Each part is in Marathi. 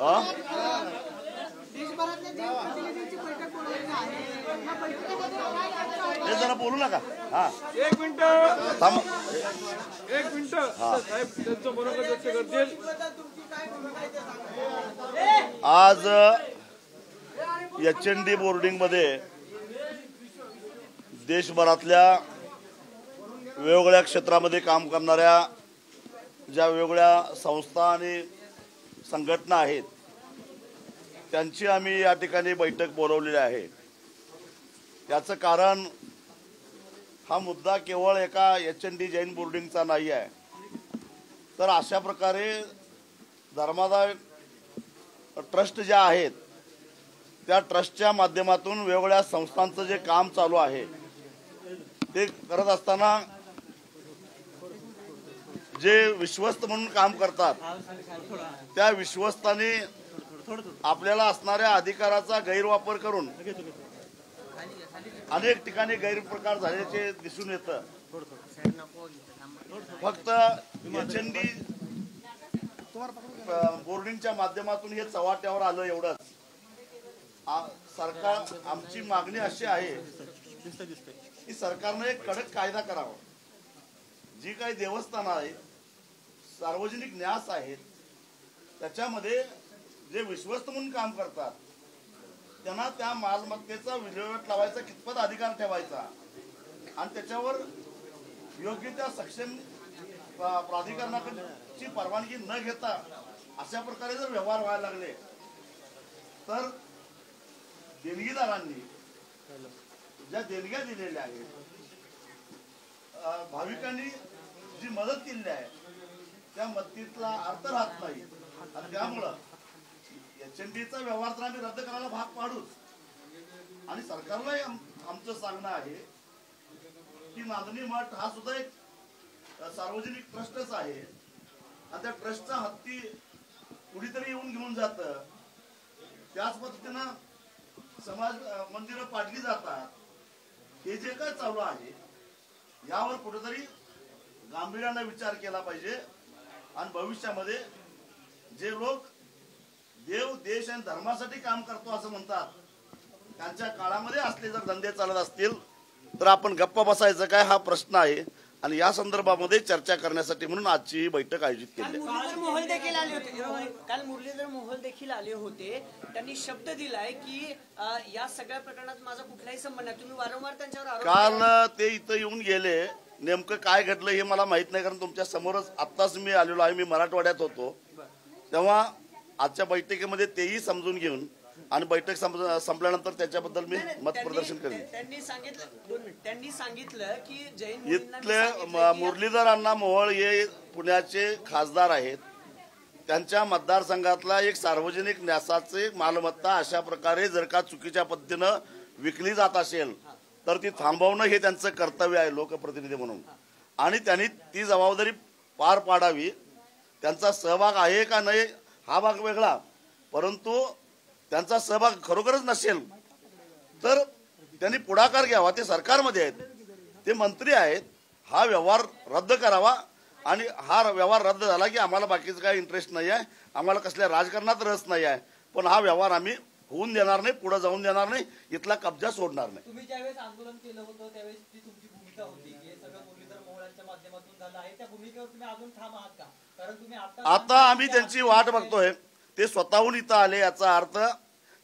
हे जरा बोलू नका. हा एक मिनिट साहेब त्यांचं मनोगत व्यक्त करतील. आज HND बोर्डिंग मध्ये देशभरातल्या वेगवेगळ्या क्षेत्रामध्ये काम करणाऱ्या ज्या वेगवेगळ्या संस्था आणि संघटना आहेत त्यांची आम्ही या ठिकाणी बैठक बोलवलेली आहे. याचं कारण हा मुद्दा केवळ एका HND जैन बोर्डिंगचा नाही आहे, तर अशा प्रकारे धर्मादाय ट्रस्ट ज्या आहेत त्या ट्रस्टच्या माध्यमातून वेगवेगळ्या संस्थांचं जे काम चालू आहे ते करत असताना जे विश्वस्त म्हणून काम करतात त्या विश्वस्तांनी आपल्याला असणाऱ्या अधिकाराचा गैरवापर करून अनेक ठिकाणी गैरप्रकार झाल्याचे दिसून येतं. फक्त HND बोर्डिंगच्या माध्यमातून हे चव्हाट्यावर आलं एवढंच. सरकार आमची मागणी अशी आहे की सरकारने एक कडक कायदा करावा. जी काही देवस्थानं आहेत, सार्वजनिक न्यास आहेत, त्याच्यामध्ये जे विश्वस्त म्हणून काम करतात त्यांना त्या मालमत्तेचा विल्हेवाट लावायचा कितपत अधिकार ठेवायचा आणि त्याच्यावर योग्य त्या सक्षम प्राधिकरणाची परवानगी न घेता अशा प्रकारे जर व्यवहार व्हायला लागले तर देणगीदारांनी ज्या देणग्या दिलेल्या आहेत, भाविकांनी जी मदत केली आहे त्या मदतीतला अर्थ राहत नाही आणि त्यामुळं HNDचा व्यवहार तर आम्ही रद्द करायला भाग पाडूच. आणि सरकारलाही आमचं सांगणं आहे की नांदणी मठ हा सुद्धा एक सार्वजनिक ट्रस्टच आहे आणि त्या ट्रस्टचा हत्ती कुणीतरी येऊन घेऊन जातं. त्याच पद्धतीनं समाज मंदिरं पाडली जातात. हे जे काय चालू आहे यावर कुठेतरी गांभीर्याने विचार केला पाहिजे आणि भविष्यामध्ये जे लोक देव देश आणि धर्मासाठी काम करतो असं म्हणतात त्यांच्या काळामध्ये असले जर धंदे चालत असतील तर आपण गप्पा बसायचं काय हा प्रश्न आहे. आणि या संदर्भामध्ये चर्चा करण्यासाठी म्हणून आजची बैठक आयोजित केली. काल मुरलीधर मोहोळ देखील आले होते. त्यांनी शब्द दिलाय की या सगळ्या प्रकरणात माझा कुठलाही संबंध नाही. तुम्ही वारंवार त्यांच्यावर आरोप काल ते इथं येऊन गेले. नेमकं काय घडलं हे मला माहित नाही, कारण तुमच्या समोरच आत्ताच मी आलेलो आहे. मी मराठवाड्यात होतो तेव्हा आजच्या बैठकीमध्ये तेही समजून घेऊन आणि बैठक संपल्यानंतर त्याच्याबद्दल मी मत प्रदर्शन करेन. त्यांनी सांगितलं की जैन इथले मुरलीधर अण्णा मोहोळ हे पुण्याचे खासदार आहेत. त्यांच्या मतदारसंघातला एक सार्वजनिक न्यासाचे मालमत्ता अशा प्रकारे जर का चुकीच्या पद्धतीनं विकली जात असेल तर ती थांबवणं हे त्यांचं कर्तव्य आहे लोकप्रतिनिधी म्हणून. आणि त्यांनी ती जबाबदारी पार पाडावी. त्यांचा सहभाग आहे का नाही हा भाग वेगळा, परंतु त्यांचा सहभाग खरोखरच नसेल तर त्यांनी पुढाकार घ्यावा. ते सरकारमध्ये आहेत, ते मंत्री आहेत. हा व्यवहार रद्द करावा आणि हा व्यवहार रद्द झाला की आम्हाला बाकीचं काही इंटरेस्ट नाही आहे, आम्हाला कसल्या राजकारणात रस नाही आहे, पण हा व्यवहार आम्ही होऊन देणार नाही, पुढे जाऊन देणार नाही, इथला कब्जा सोडणार नाही. तुम्ही ज्यावेळेस आंदोलन केलं होतं त्यावेळेस जी तुमची भूमिका होती की हे सगळं मुरलीधर मोहोळांच्या माध्यमातून झालं आहे, त्या भूमिकेवर तुम्ही अजून ठाम आहात का? कारण तुम्ही आता आम्ही त्यांची वाट बघतोय. ते स्वतःहून इथं आले याचा अर्थ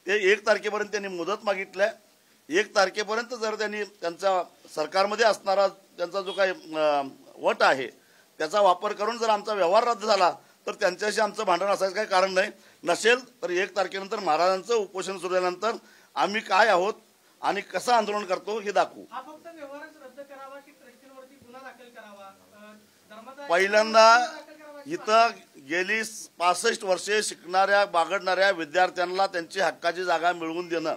ते 1 तारखेपर्यंत त्यांनी मुदत मागितल्या. 1 तारखेपर्यंत जर त्यांनी त्यांचा सरकारमध्ये असणारा त्यांचा जो काही वट आहे त्याचा वापर करून जर आमचा व्यवहार रद्द झाला तर त्यांच्याशी आमचं भांडण असायचं काही कारण नाही. नसेल तर 1 तारखेनंतर महाराजांचं उपोषण सुरू झाल्यानंतर आम्ही काय आहोत आणि कसं आंदोलन करतो हे दाखवू. पहिल्यांदा इथं गेली 65 वर्षे शिकणाऱ्या बागडणाऱ्या विद्यार्थ्यांना त्यांची हक्काची जागा मिळवून देणं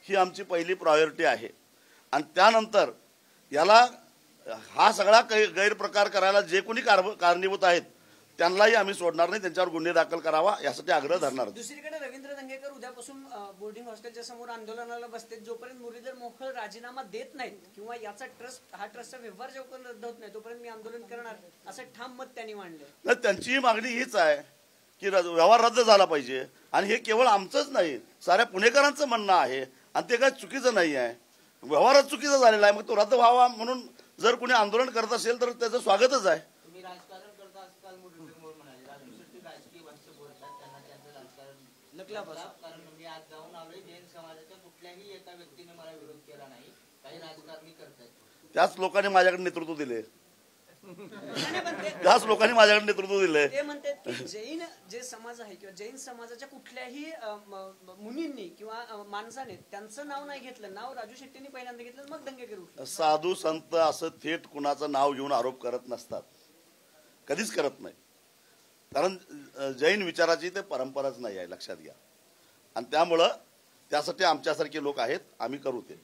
ही आमची पहिली प्रायोरिटी आहे. आणि त्यानंतर याला हा सगळा गैरप्रकार करायला जे कोणी कारणीभूत आहेत त्यांनाही आम्ही सोडणार नाही, त्यांच्यावर गुन्हे दाखल करावा यासाठी आग्रह धरणार. दुसरीकडे रवींद्र दंगेकर उद्यापासून बोर्डिंग हॉस्टेलच्या समोर आंदोलनाला बसते. जोपर्यंत मुरलीधर मोहोळ राजीनामा देत नाहीत किंवा याचा ट्रस्टचा व्यवहार जोपर्यंत रद्द होत नाही तोपर्यंत मी आंदोलन करणार असं ठाम मत त्यांनी मांडलं. त्यांची मागणी हीच आहे की व्यवहार रद्द झाला पाहिजे. आणि हे केवळ आमचंच नाही, साऱ्या पुणेकरांचं म्हणणं आहे आणि ते काय चुकीचं नाही आहे. व्यवहारात चुकीचा झालेला आहे, मग तो रद्द व्हावा म्हणून जर कोणी आंदोलन करत असेल तर त्याचं स्वागतच आहे. तुम्ही राजकारण करता आजकाल मुरलीधर म्हणाले राजकीय भाषा बोलतात, त्यांना त्यांचं राजकारण कारण मी आज जाऊन आलोय, जैन समाजाच्या कुठल्याही एका व्यक्तीने मला विरोध केला नाही, काही राजकारणी करतायत. त्याच लोकांनी माझ्याकडे नेतृत्व दिले, त्याच लोकांनी माझ्याकडे नेतृत्व दिले. ते म्हणतात की जैन जे समाज आहे किंवा जैन समाजाच्या कुठल्याही मुनींनी किंवा माणसाने त्यांचं नाव नाही घेतलं, नाव राजू शेट्टींनी पहिल्यांदा घेतलं, मग दंगेकर उठले. साधू संत असं थेट कुणाचं नाव घेऊन आरोप करत नसतात, कधीच करत नाही. कारण जैन विचाराची ते परंपराच नाही आहे, लक्षात घ्या. आणि त्यामुळं त्यासाठी आमच्यासारखे लोक आहेत, आम्ही करू ते.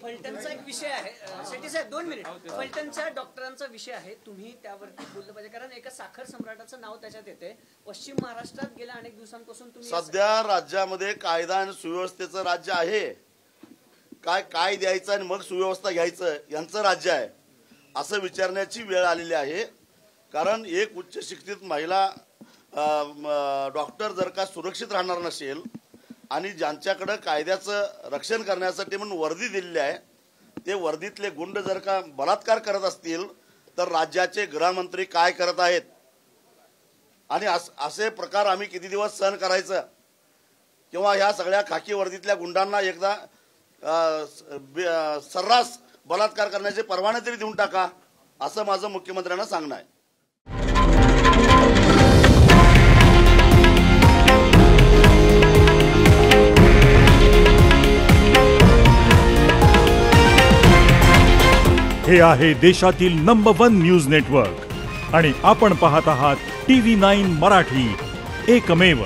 फलटणचा एक विषय आहे, शेट्टी साहेब 2 मिनिट. फलटणच्या डॉक्टरांचा विषय आहे, तुम्ही त्यावरती बोललं पाहिजे, कारण एका साखर सम्राटाचं नाव त्याच्यात येते. पश्चिम महाराष्ट्रात गेल्या अनेक दिवसांपासून तुम्ही सध्या राज्यामध्ये कायदा आणि सुव्यवस्थेचं राज्य आहे. काय द्यायचं आणि मग सुव्यवस्था घ्यायचं यांचं राज्य आहे असं विचारण्याची वेळ आलेली आहे. कारण एक उच्च शिक्षित महिला डॉक्टर जर का सुरक्षित राहणार नसेल आणि ज्यांच्याकडे कायद्याचं रक्षण करण्यासाठी म्हणून वर्दी दिलेली आहे, ते वर्दीतले गुंड जर का बलात्कार करत असतील तर राज्याचे गृहमंत्री काय करत आहेत? आणि असे प्रकार आम्ही किती दिवस सहन करायचं? किंवा ह्या सगळ्या खाकी वर्दीतल्या गुंडांना एकदा सर्रास बलात्कार करण्याचे परवाने तरी देऊन टाका, असं माझं मुख्यमंत्र्यांना सांगणं आहे. हे आहे देशातील नंबर 1 न्यूज नेटवर्क आणि आपण पाहत आहात TV9 मराठी, एकमेव.